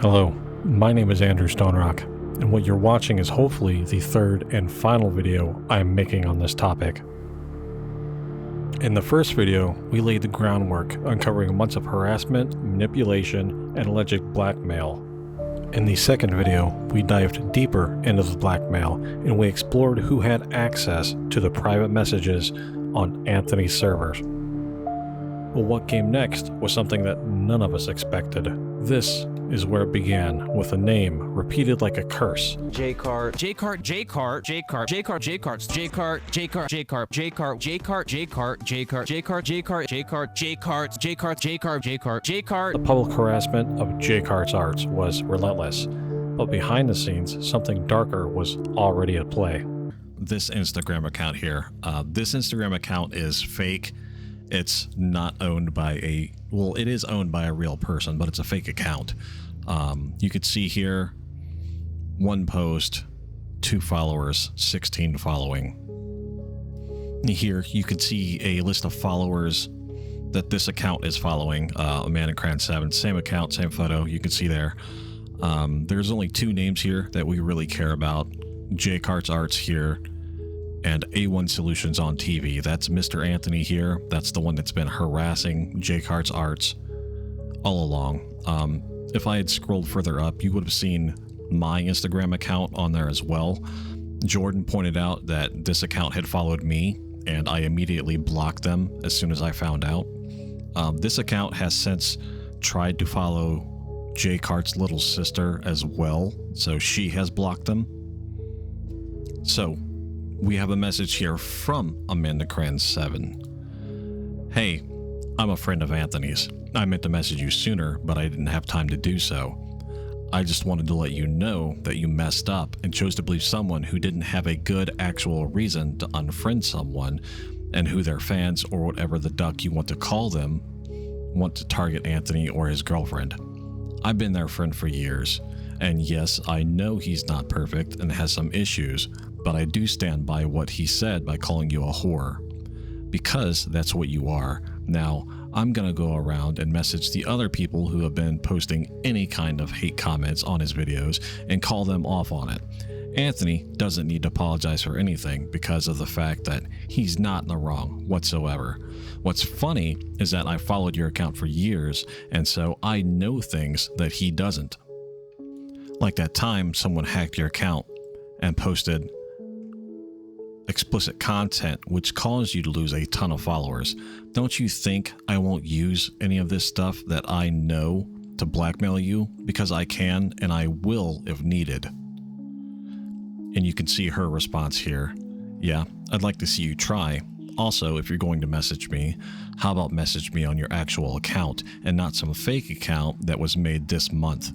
Hello, my name is Andrew Stonerock, and what you're watching is hopefully the third and final video I am making on this topic. In the first video, we laid the groundwork uncovering months of harassment, manipulation, and alleged blackmail. In the second video, we dived deeper into the blackmail and we explored who had access to the private messages on Anthony's servers. But what came next was something that none of us expected. This is where it began, with a name repeated like a curse. J-Cart, J-Cart, J-Cart, J-Cart, J-Cart, J-Carts, J-Cart, J-Cart, J-Cart, J-Cart, J-Cart, J-Cart, J-Cart, J-Cart, J-Cart, J-Cart, J-Carts, J-Cart, J-Cart, J-Cart, J-Cart. The public harassment of J-Cart's arts was relentless, but behind the scenes, something darker was already at play. This Instagram account here, this Instagram account is fake. It's not owned by it is owned by a real person, but it's a fake account. You could see here, 1 post, 2 followers, 16 following. Here you could see a list of followers that this account is following. Amandacran7, same account, same photo, you can see there. There's only 2 names here that we really care about. J-Cart's Arts here, and A1 Solutions on TV. That's Mr. Anthony here. That's the one that's been harassing J-Cart's Arts all along. If I had scrolled further up, you would have seen my Instagram account on there as well. Jordan pointed out that this account had followed me, and I immediately blocked them as soon as I found out. This account has since tried to follow J-Cart's little sister as well, so she has blocked them. So, we have a message here from Amandacran7. Hey, I'm a friend of Anthony's. I meant to message you sooner, but I didn't have time to do so. I just wanted to let you know that you messed up and chose to believe someone who didn't have a good actual reason to unfriend someone, and who their fans, or whatever the duck you want to call them, want to target Anthony or his girlfriend. I've been their friend for years, and yes, I know he's not perfect and has some issues, but I do stand by what he said by calling you a whore, because that's what you are. Now, I'm gonna go around and message the other people who have been posting any kind of hate comments on his videos and call them off on it. Anthony doesn't need to apologize for anything because of the fact that he's not in the wrong whatsoever. What's funny is that I followed your account for years, and so I know things that he doesn't. Like that time someone hacked your account and posted explicit content which caused you to lose a ton of followers. Don't you think I won't use any of this stuff that I know to blackmail you? Because I can, and I will if needed. And you can see her response here. Yeah, I'd like to see you try. Also, if you're going to message me, how about message me on your actual account and not some fake account that was made this month?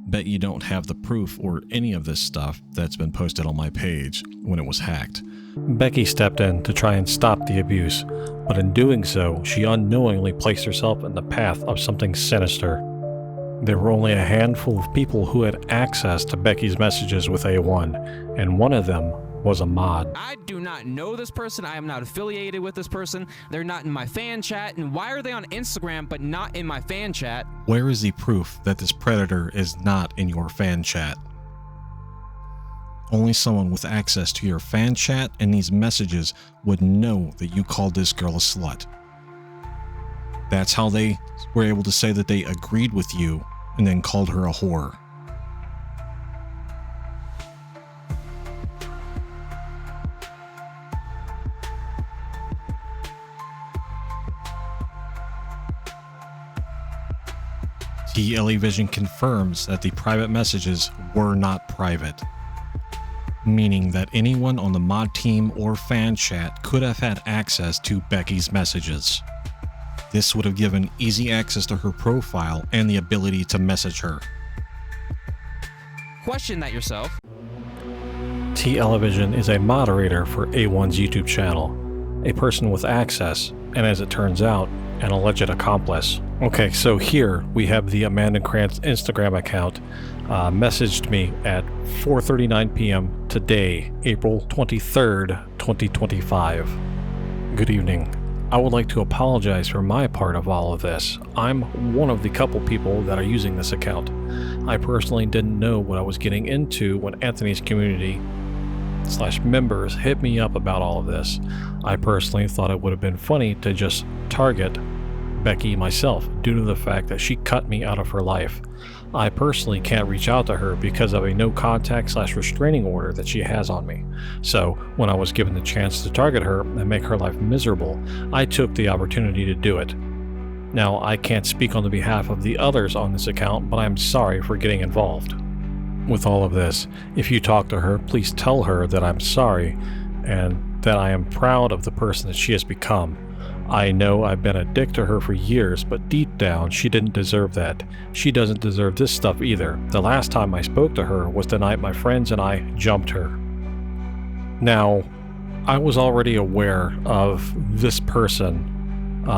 Bet you don't have the proof or any of this stuff that's been posted on my page when it was hacked. Becky stepped in to try and stop the abuse, but in doing so, she unknowingly placed herself in the path of something sinister. There were only a handful of people who had access to Becky's messages with A1, and one of them was a mod. I do not know this person. I am not affiliated with this person. They're not in my fan chat. And why are they on Instagram but not in my fan chat? Where is the proof that this predator is not in your fan chat? Only someone with access to your fan chat and these messages would know that you called this girl a slut. That's how they were able to say that they agreed with you and then called her a whore. Television confirms that the private messages were not private, meaning that anyone on the mod team or fan chat could have had access to Becky's messages. This would have given easy access to her profile and the ability to message her. Question that yourself. Television is a moderator for A1's YouTube channel, a person with access, and as it turns out, an alleged accomplice. Okay, so here we have the Amandacran Instagram account messaged me at 4:39 p.m. today, April 23rd, 2025. Good evening. I would like to apologize for my part of all of this. I'm one of the couple people that are using this account. I personally didn't know what I was getting into when Anthony's community / members hit me up about all of this. I personally thought it would have been funny to just target Becky myself due to the fact that she cut me out of her life. I personally can't reach out to her because of a no contact / restraining order that she has on me. So when I was given the chance to target her and make her life miserable, I took the opportunity to do it. Now, I can't speak on the behalf of the others on this account, but I'm sorry for getting involved. With all of this, if you talk to her, please tell her that I'm sorry and that I am proud of the person that she has become. I know I've been a dick to her for years, but deep down, she didn't deserve that. She doesn't deserve this stuff either. The last time I spoke to her was the night my friends and I jumped her. Now, I was already aware of this person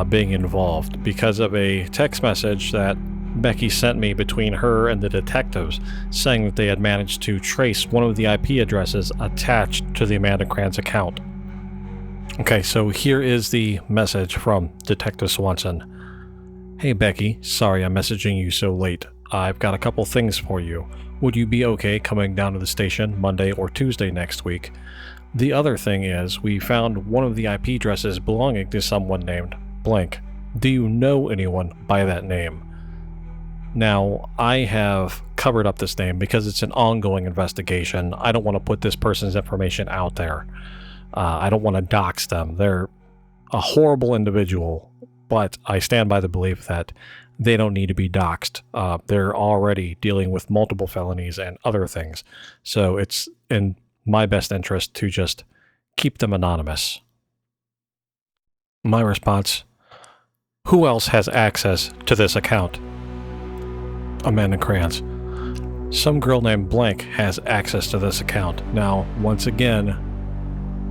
being involved because of a text message that Becky sent me between her and the detectives saying that they had managed to trace one of the IP addresses attached to the Amanda Kranz account. Okay, so here is the message from Detective Swanson. Hey Becky, sorry I'm messaging you so late. I've got a couple things for you. Would you be okay coming down to the station Monday or Tuesday next week? The other thing is, we found one of the IP addresses belonging to someone named blank. Do you know anyone by that name? Now, I have covered up this name because it's an ongoing investigation. I don't want to put this person's information out there. I don't want to dox them. They're a horrible individual, but I stand by the belief that they don't need to be doxed. They're already dealing with multiple felonies and other things. So it's in my best interest to just keep them anonymous. My response: who else has access to this account? Amanda Kranz. Some girl named blank has access to this account. Now, once again,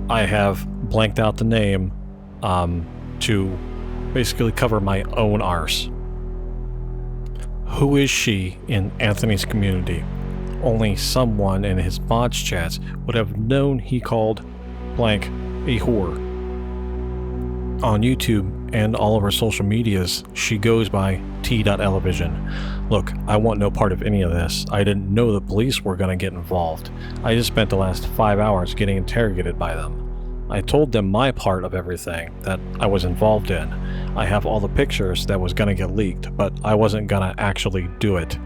I have blanked out the name to basically cover my own arse. Who is she in Anthony's community? Only someone in his mods chats would have known he called blank a whore. On YouTube and all of her social medias, she goes by t.elevision. Look, I want no part of any of this. I didn't know the police were going to get involved. I just spent the last 5 hours getting interrogated by them. I told them my part of everything that I was involved in. I have all the pictures that was going to get leaked, but I wasn't going to actually do it.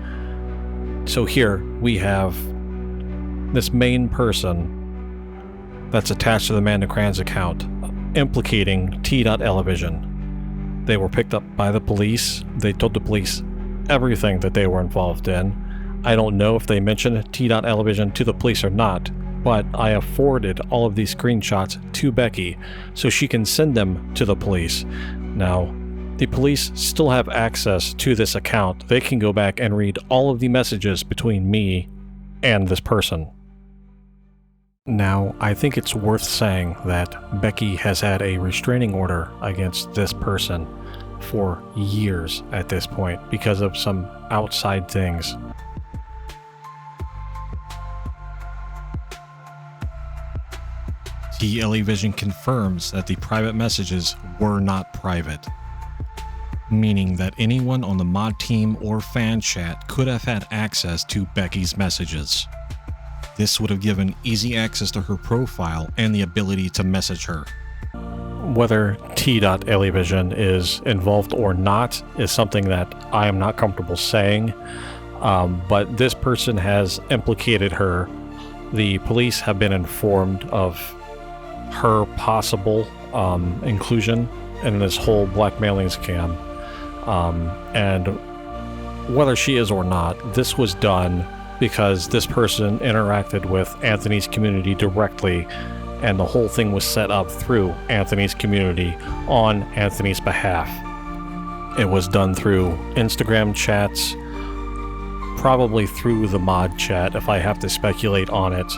So here we have this main person that's attached to the Amanda Kranz account implicating t.elevision. They were picked up by the police. They told the police everything that they were involved in. I don't know if they mentioned t.elevision to the police or not, but I have forwarded all of these screenshots to Becky so she can send them to the police. Now, the police still have access to this account. They can go back and read all of the messages between me and this person. Now, I think it's worth saying that Becky has had a restraining order against this person for years at this point because of some outside things. Television confirms that the private messages were not private, meaning that anyone on the mod team or fan chat could have had access to Becky's messages. This would have given easy access to her profile and the ability to message her. Whether t.elevision is involved or not is something that I am not comfortable saying, but this person has implicated her. The police have been informed of her possible inclusion in this whole blackmailing scam, and whether she is or not, this was done because this person interacted with Anthony's community directly, and the whole thing was set up through Anthony's community on Anthony's behalf. It was done through Instagram chats, probably through the mod chat if I have to speculate on it.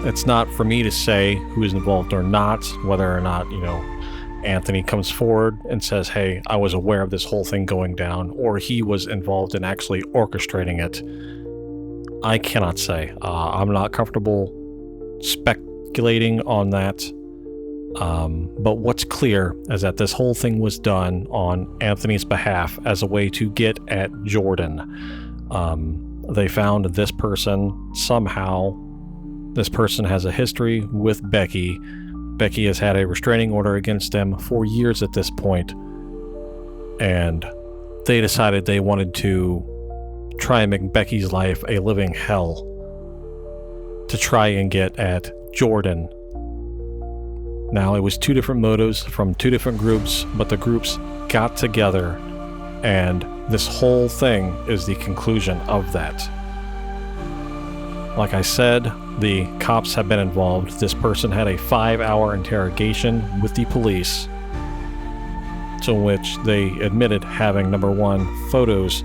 It's not for me to say who is involved or not, whether or not, Anthony comes forward and says, hey, I was aware of this whole thing going down, or he was involved in actually orchestrating it. I cannot say. I'm not comfortable speculating on that. But what's clear is that this whole thing was done on Anthony's behalf as a way to get at Jordan. They found this person somehow. This person has a history with Becky. Becky has had a restraining order against him for years at this point, and they decided they wanted to try and make Becky's life a living hell to try and get at Jordan. Now, it was two different motives from two different groups, but the groups got together, and this whole thing is the conclusion of that. Like I said, the cops have been involved. This person had a 5-hour interrogation with the police, to which they admitted having, number one, photos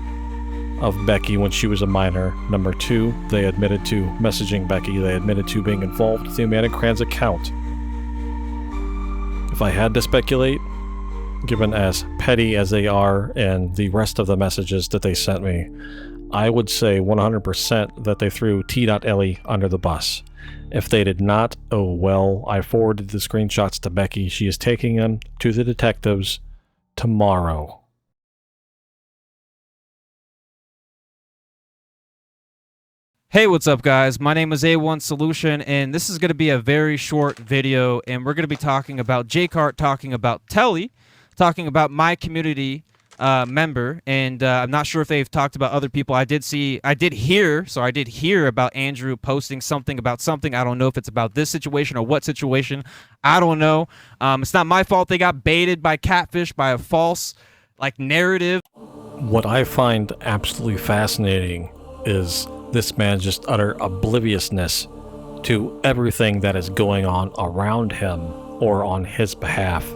of Becky when she was a minor. Number two, they admitted to messaging Becky. They admitted to being involved with the Amanda Kranz account. If I had to speculate, given as petty as they are and the rest of the messages that they sent me, I would say 100% that they threw T.Ellie under the bus. If they did not, oh well, I forwarded the screenshots to Becky. She is taking them to the detectives tomorrow. Hey, what's up, guys? My name is A1 Solution, and this is going to be a very short video, and we're going to be talking about J-Cart, talking about Telly, talking about my community member, and I'm not sure if they've talked about other people. I did hear about Andrew posting something about something. I don't know if it's about this situation or what situation. I don't know. It's not my fault they got baited by catfish, by a false, narrative. What I find absolutely fascinating is this man's just utter obliviousness to everything that is going on around him or on his behalf.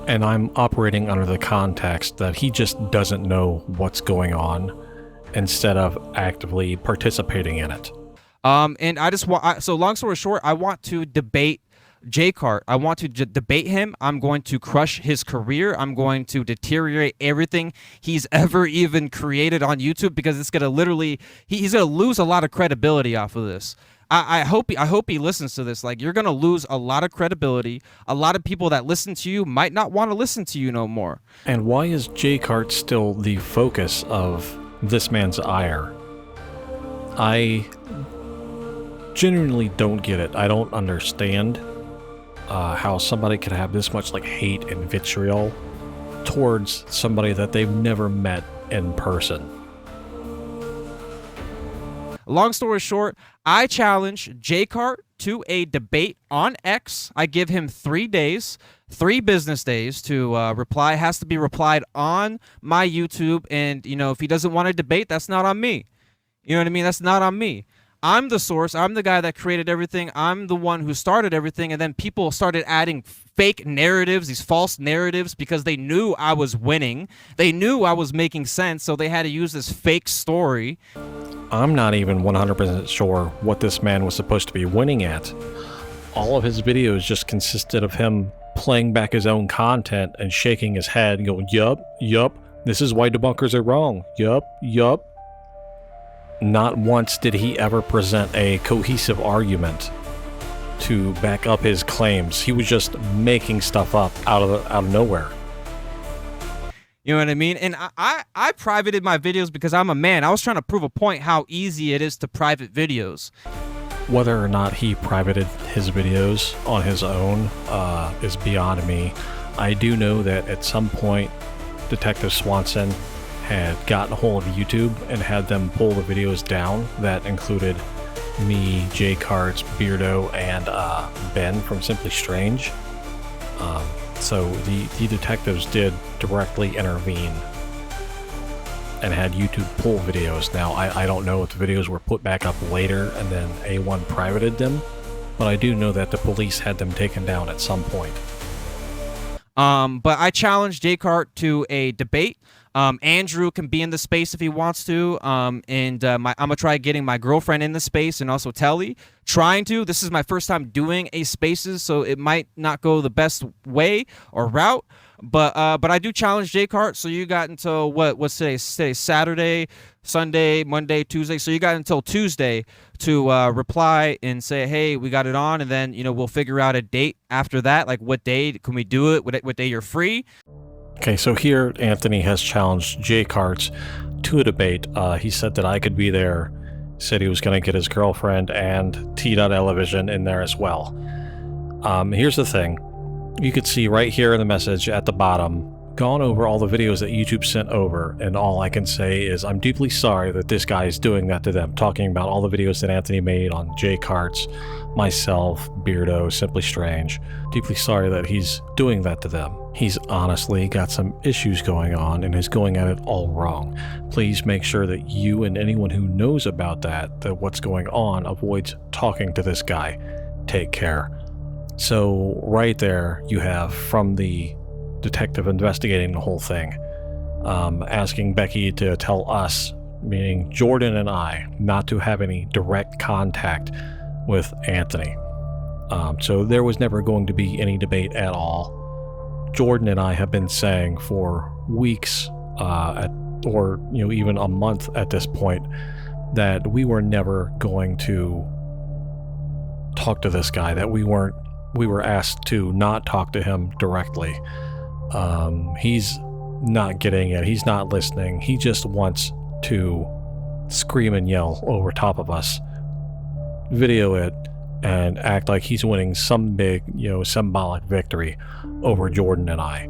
And I'm operating under the context that he just doesn't know what's going on instead of actively participating in it. And I just want, so long story short, I want to debate J-Cart. I want to debate him. I'm going to crush his career. I'm going to deteriorate everything he's ever even created on YouTube, because it's going to literally, he's going to lose a lot of credibility off of this. I hope he listens to this. You're going to lose a lot of credibility. A lot of people that listen to you might not want to listen to you no more. And why is J-Cart still the focus of this man's ire? I genuinely don't get it. I don't understand how somebody could have this much hate and vitriol towards somebody that they've never met in person. Long story short, I challenge J-Cart to a debate on X. I give him 3 days, 3 business days to reply. Has to be replied on my YouTube. And, if he doesn't want to debate, that's not on me. You know what I mean? That's not on me. I'm the source. I'm the guy that created everything. I'm the one who started everything. And then people started adding fake narratives, these false narratives, because they knew I was winning. They knew I was making sense. So they had to use this fake story. I'm not even 100% sure what this man was supposed to be winning at. All of his videos just consisted of him playing back his own content and shaking his head and going, yup, this is why debunkers are wrong. Yup. Not once did he ever present a cohesive argument to back up his claims. He was just making stuff up out of nowhere. You know what I mean? And I privated my videos because I'm a man. I was trying to prove a point how easy it is to private videos. Whether or not he privated his videos on his own is beyond me. I do know that at some point Detective Swanson had gotten a hold of YouTube and had them pull the videos down. That included me, J-Carts, Beardo, and Ben from Simply Strange. So the detectives did directly intervene and had YouTube pull videos. Now, I don't know if the videos were put back up later and then A1 privated them, but I do know that the police had them taken down at some point. But I challenged J-Cart to a debate. Andrew can be in the space if he wants to, and I'm gonna try getting my girlfriend in the space, and also Telly. This is my first time doing a spaces, so it might not go the best way or route, But I do challenge J-Cart. So you got until what's today? Today Saturday, Sunday, Monday, Tuesday. So you got until Tuesday to reply and say, hey, we got it on, and then we'll figure out a date after that. Like, what day can we do it? What day you're free? Okay, so here Anthony has challenged J-Carts to a debate. He said that I could be there. Said he was going to get his girlfriend and T.Elevision in there as well. Here's the thing. You could see right here in the message at the bottom, gone over all the videos that YouTube sent over, and all I can say is I'm deeply sorry that this guy is doing that to them, talking about all the videos that Anthony made on J-Carts, myself, Beardo, Simply Strange. Deeply sorry that he's doing that to them. He's honestly got some issues going on and is going at it all wrong. Please make sure that you and anyone who knows about that what's going on avoids talking to this guy. Take care. So right there you have from the detective investigating the whole thing, asking Becky to tell us, meaning Jordan and I, not to have any direct contact with Anthony. So there was never going to be any debate at all. Jordan and I have been saying for weeks, or even a month at this point, that we were never going to talk to this guy, that we were asked to not talk to him directly. He's not getting it. He's not listening. He just wants to scream and yell over top of us, video it, and act like he's winning some big, symbolic victory over Jordan and I.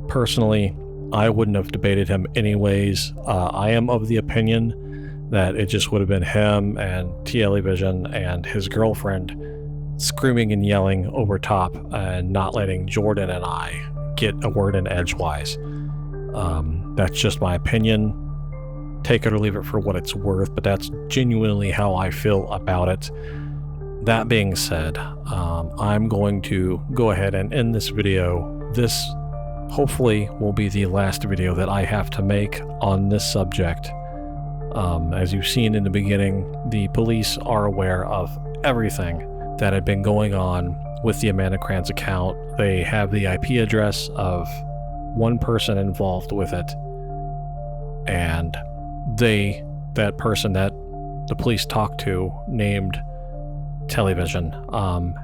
Personally, I wouldn't have debated him anyways. I am of the opinion that it just would have been him and T.Elevision and his girlfriend screaming and yelling over top and not letting Jordan and I get a word in edgewise. That's just my opinion. Take it or leave it for what it's worth, but that's genuinely how I feel about it. That being said, I'm going to go ahead and end this video. This hopefully will be the last video that I have to make on this subject. As you've seen in the beginning, the police are aware of everything that had been going on with the Amanda Kranz account. They have the IP address of one person involved with it, and that person that the police talked to named Television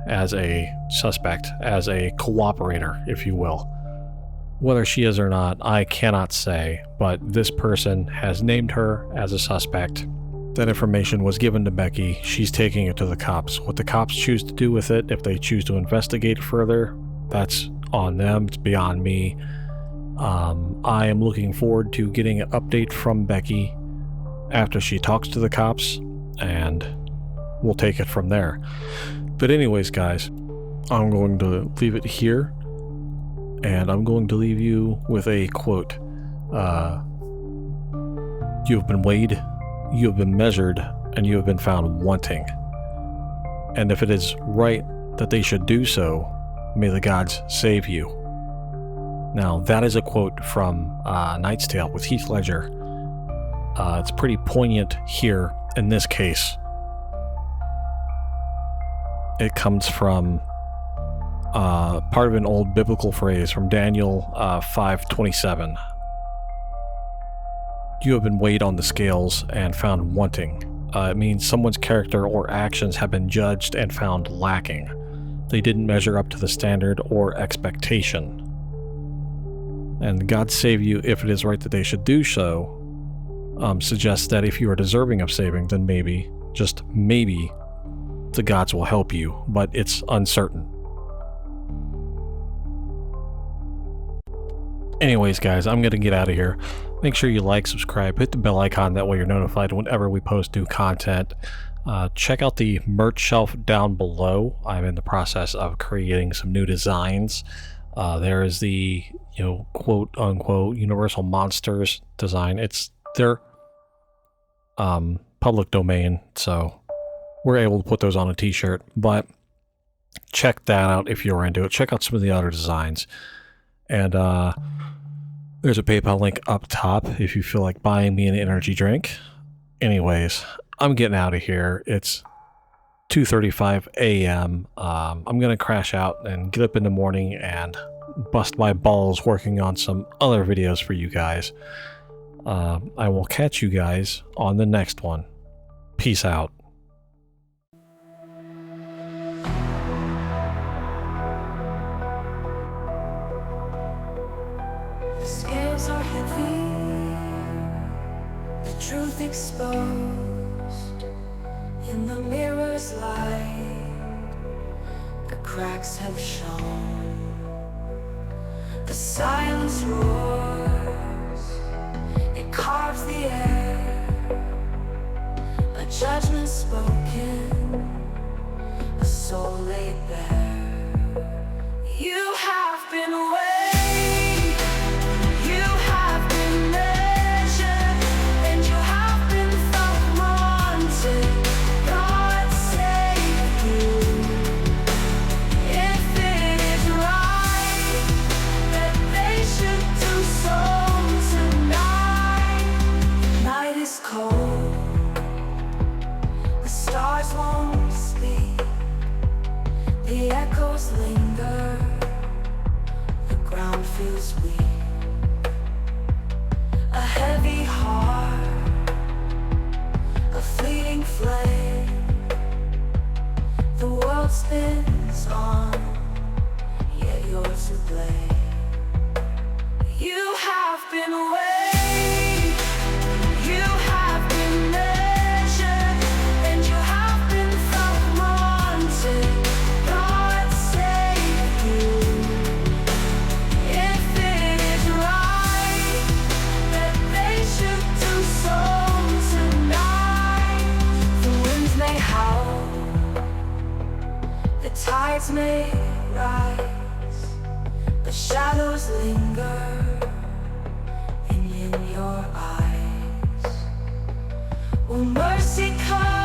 as a suspect, as a cooperator, if you will. Whether she is or not, I cannot say, but this person has named her as a suspect. That information was given to Becky. She's taking it to the cops. What the cops choose to do with it, if they choose to investigate further, that's on them. It's beyond me. I am looking forward to getting an update from Becky after she talks to the cops, and we'll take it from there. But anyways, guys, I'm going to leave it here, and I'm going to leave you with a quote. You have been weighed, you have been measured, and you have been found wanting. And if it is right that they should do so, may the gods save you. Now, that is a quote from Knight's Tale with Heath Ledger. It's pretty poignant here in this case. It comes from part of an old biblical phrase from Daniel 5:27. You have been weighed on the scales and found wanting. It means someone's character or actions have been judged and found lacking. They didn't measure up to the standard or expectation. And God save you if it is right that they should do so suggests that if you are deserving of saving, then maybe, just maybe, the gods will help you, but it's uncertain. Anyways, guys, I'm going to get out of here. Make sure you like, subscribe, hit the bell icon, that way you're notified whenever we post new content. Check out the merch shelf down below. I'm in the process of creating some new designs. There is the, quote unquote Universal Monsters design. It's their public domain, so we're able to put those on a t-shirt, but check that out if you're into it. Check out some of the other designs. And there's a PayPal link up top if you feel like buying me an energy drink. Anyways, I'm getting out of here. It's 2:35 a.m. I'm going to crash out and get up in the morning and bust my balls working on some other videos for you guys. I will catch you guys on the next one. Peace out. The scales are heavy, the truth exposed in the mirror's light. The cracks have shown, the silence roars, it carves the air, a judgment spoken, a soul laid bare. You have been weighed, you have been measured, and you have been thought wanted. God save you. If it is right that they should do so tonight, night is cold, the stars won't speak, the echoes linger, the ground feels weak. A heavy heart, a fleeting flame, the world spins on, yet you're to blame. You have been weighed, you have been measured, and you have been thought wanted. God save you. If it is right that they should do so tonight, the winds may howl, the tides may rise, the shadows linger, and in your eyes will mercy come?